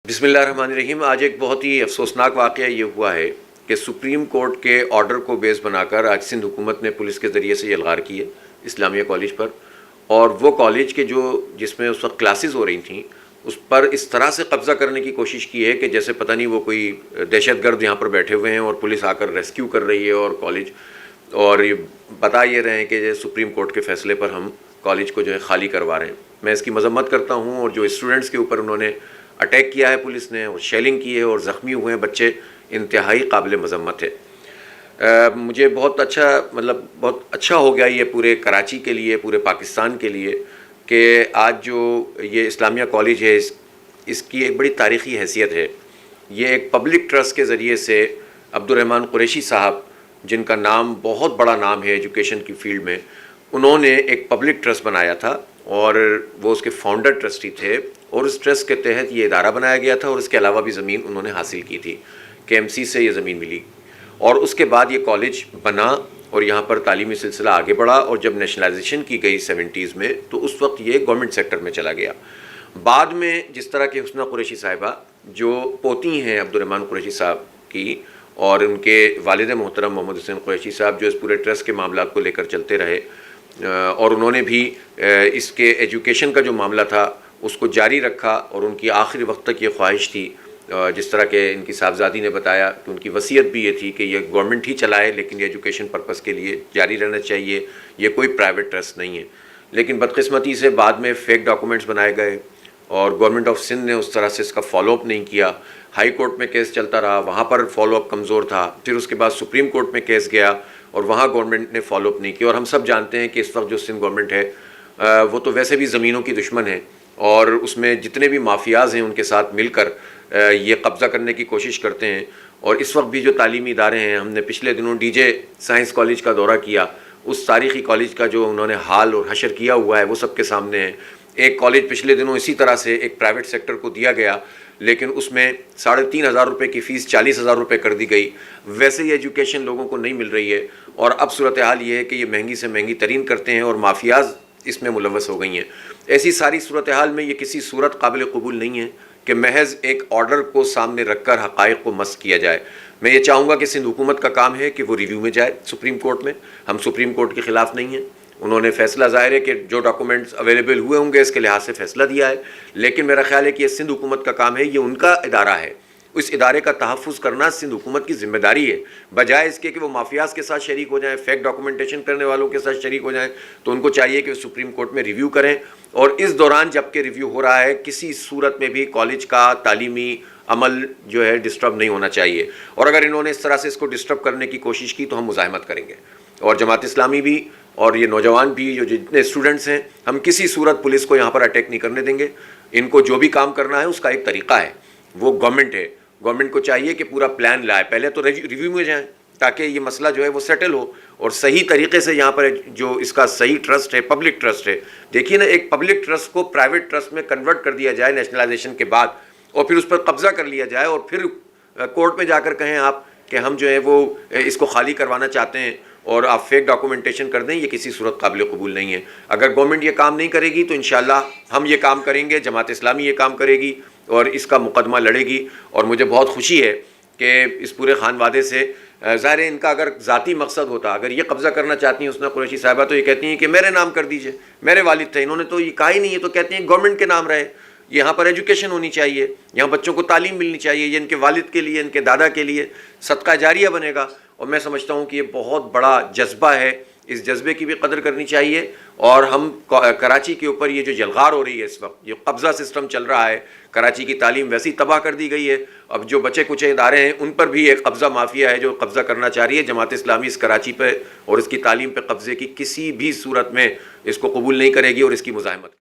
بسم اللہ الرحمن الرحیم۔ آج ایک بہت ہی افسوسناک واقعہ یہ ہوا ہے کہ سپریم کورٹ کے آرڈر کو بیس بنا کر آج سندھ حکومت نے پولیس کے ذریعے سے یلغار کی ہے اسلامیہ کالج پر، اور وہ کالج کے جس میں اس وقت کلاسز ہو رہی تھیں اس پر اس طرح سے قبضہ کرنے کی کوشش کی ہے کہ جیسے پتہ نہیں وہ کوئی دہشت گرد یہاں پر بیٹھے ہوئے ہیں اور پولیس آ کر ریسکیو کر رہی ہے اور کالج، اور یہ بتا یہ رہے ہیں کہ سپریم کورٹ کے فیصلے پر ہم کالج کو جو ہے خالی کروا رہے ہیں۔ میں اس کی مذمت کرتا ہوں، اور جو اسٹوڈنٹس کے اوپر انہوں نے اٹیک کیا ہے پولیس نے اور شیلنگ کی ہے اور زخمی ہوئے ہیں بچے، انتہائی قابل مذمت ہے۔ مجھے بہت اچھا ہو گیا یہ پورے کراچی کے لیے، پورے پاکستان کے لیے، کہ آج جو یہ اسلامیہ کالج ہے اس کی ایک بڑی تاریخی حیثیت ہے۔ یہ ایک پبلک ٹرسٹ کے ذریعے سے عبدالرحمن قریشی صاحب، جن کا نام بہت بڑا نام ہے ایجوکیشن کی فیلڈ میں، انہوں نے ایک پبلک ٹرسٹ بنایا تھا اور وہ اس کے فاؤنڈر ٹرسٹی تھے، اور اس ٹرسٹ کے تحت یہ ادارہ بنایا گیا تھا، اور اس کے علاوہ بھی زمین انہوں نے حاصل کی تھی کہ KMC سے یہ زمین ملی، اور اس کے بعد یہ کالج بنا اور یہاں پر تعلیمی سلسلہ آگے بڑھا، اور جب نیشنلائزیشن کی گئی 70s میں تو اس وقت یہ گورنمنٹ سیکٹر میں چلا گیا۔ بعد میں جس طرح کہ حسنہ قریشی صاحبہ جو پوتی ہیں عبدالرحمن قریشی صاحب کی، اور ان کے والد محترم محمد حسین قریشی صاحب جو اس پورے ٹرسٹ کے معاملات کو لے کر چلتے رہے، اور انہوں نے بھی اس کے ایجوکیشن کا جو معاملہ تھا اس کو جاری رکھا، اور ان کی آخری وقت تک یہ خواہش تھی، جس طرح کہ ان کی صاحبزادی نے بتایا کہ ان کی وصیت بھی یہ تھی کہ یہ گورنمنٹ ہی چلائے لیکن یہ ایجوکیشن پرپس کے لیے جاری رہنا چاہیے، یہ کوئی پرائیویٹ ٹرسٹ نہیں ہے۔ لیکن بدقسمتی سے بعد میں فیک ڈاکومنٹس بنائے گئے، اور گورنمنٹ آف سندھ نے اس طرح سے اس کا فالو اپ نہیں کیا۔ ہائی کورٹ میں کیس چلتا رہا، وہاں پر فالو اپ کمزور تھا، پھر اس کے بعد سپریم کورٹ میں کیس گیا اور وہاں گورنمنٹ نے فالو اپ نہیں کیا، اور ہم سب جانتے ہیں کہ اس وقت جو سندھ گورنمنٹ ہے وہ تو ویسے بھی زمینوں کی دشمن ہے، اور اس میں جتنے بھی مافیاز ہیں ان کے ساتھ مل کر یہ قبضہ کرنے کی کوشش کرتے ہیں۔ اور اس وقت بھی جو تعلیمی ادارے ہیں، ہم نے پچھلے دنوں DJ سائنس کالج کا دورہ کیا، اس تاریخی کالج کا جو انہوں نے حال اور حشر کیا ہوا ہے وہ سب کے سامنے ہے۔ ایک کالج پچھلے دنوں اسی طرح سے ایک پرائیویٹ سیکٹر کو دیا گیا، لیکن اس میں 3,500 روپے کی فیس 40,000 روپے کر دی گئی۔ ویسے ہی ایجوکیشن لوگوں کو نہیں مل رہی ہے، اور اب صورتحال یہ ہے کہ یہ مہنگی سے مہنگی ترین کرتے ہیں اور مافیاز اس میں ملوث ہو گئی ہیں۔ ایسی ساری صورتحال میں یہ کسی صورت قابل قبول نہیں ہے کہ محض ایک آرڈر کو سامنے رکھ کر حقائق کو مسخ کیا جائے۔ میں یہ چاہوں گا کہ سندھ حکومت کا کام ہے کہ وہ ریویو میں جائے سپریم کورٹ میں۔ ہم سپریم کورٹ کے خلاف نہیں ہیں، انہوں نے فیصلہ ظاہر ہے کہ جو ڈاکومنٹس اویلیبل ہوئے ہوں گے اس کے لحاظ سے فیصلہ دیا ہے، لیکن میرا خیال ہے کہ یہ سندھ حکومت کا کام ہے، یہ ان کا ادارہ ہے، اس ادارے کا تحفظ کرنا سندھ حکومت کی ذمہ داری ہے، بجائے اس کے کہ وہ مافیاز کے ساتھ شریک ہو جائیں، فیک ڈاکومنٹیشن کرنے والوں کے ساتھ شریک ہو جائیں۔ تو ان کو چاہیے کہ وہ سپریم کورٹ میں ریویو کریں، اور اس دوران جب کہ ریویو ہو رہا ہے کسی صورت میں بھی کالج کا تعلیمی عمل جو ہے ڈسٹرب نہیں ہونا چاہیے، اور اگر انہوں نے اس طرح سے اس کو ڈسٹرب کرنے کی کوشش کی تو ہم مزاحمت کریں گے، اور جماعت اسلامی بھی اور یہ نوجوان بھی جو جتنے اسٹوڈنٹس ہیں، ہم کسی صورت پولیس کو یہاں پر اٹیک نہیں کرنے دیں گے۔ ان کو جو بھی کام کرنا ہے اس کا ایک طریقہ ہے، وہ گورنمنٹ ہے، گورنمنٹ کو چاہیے کہ پورا پلان لائے، پہلے تو ریویو میں جائیں تاکہ یہ مسئلہ جو ہے وہ سیٹل ہو، اور صحیح طریقے سے یہاں پر جو اس کا صحیح ٹرسٹ ہے، پبلک ٹرسٹ ہے۔ دیکھیے نا، ایک پبلک ٹرسٹ کو پرائیویٹ ٹرسٹ میں کنورٹ کر دیا جائے نیشنلائزیشن کے بعد، اور پھر اس پر قبضہ کر لیا جائے، اور پھر کورٹ میں جا کر کہیں آپ کہ ہم جو ہے وہ اس کو خالی کروانا چاہتے ہیں اور آپ فیک ڈاکومنٹیشن کر دیں، یہ کسی صورت قابل قبول نہیں ہے۔ اگر گورنمنٹ یہ کام نہیں کرے گی تو انشاءاللہ ہم یہ کام کریں گے، جماعت اسلامی یہ کام کرے گی اور اس کا مقدمہ لڑے گی۔ اور مجھے بہت خوشی ہے کہ اس پورے خان وادے سے ظاہر ہے ان کا اگر ذاتی مقصد ہوتا، اگر یہ قبضہ کرنا چاہتی ہیں حسنہ قریشی صاحبہ، تو یہ کہتی ہیں کہ میرے نام کر دیجئے، میرے والد تھے، انہوں نے تو یہ کہا ہی نہیں ہے، تو کہتی ہیں گورنمنٹ کے نام رہے، یہاں پر ایجوکیشن ہونی چاہیے، یہاں بچوں کو تعلیم ملنی چاہیے، یہ ان کے والد کے لیے، ان کے دادا کے لیے صدقہ جاریہ بنے گا۔ اور میں سمجھتا ہوں کہ یہ بہت بڑا جذبہ ہے، اس جذبے کی بھی قدر کرنی چاہیے، اور ہم کراچی کے اوپر یہ جو یلغار ہو رہی ہے اس وقت، یہ قبضہ سسٹم چل رہا ہے، کراچی کی تعلیم ویسی تباہ کر دی گئی ہے، اب جو بچے کچھ ادارے ہیں ان پر بھی ایک قبضہ مافیا ہے جو قبضہ کرنا چاہ رہی ہے۔ جماعت اسلامی اس کراچی پہ اور اس کی تعلیم پہ قبضے کی کسی بھی صورت میں اس کو قبول نہیں کرے گی اور اس کی مزاحمت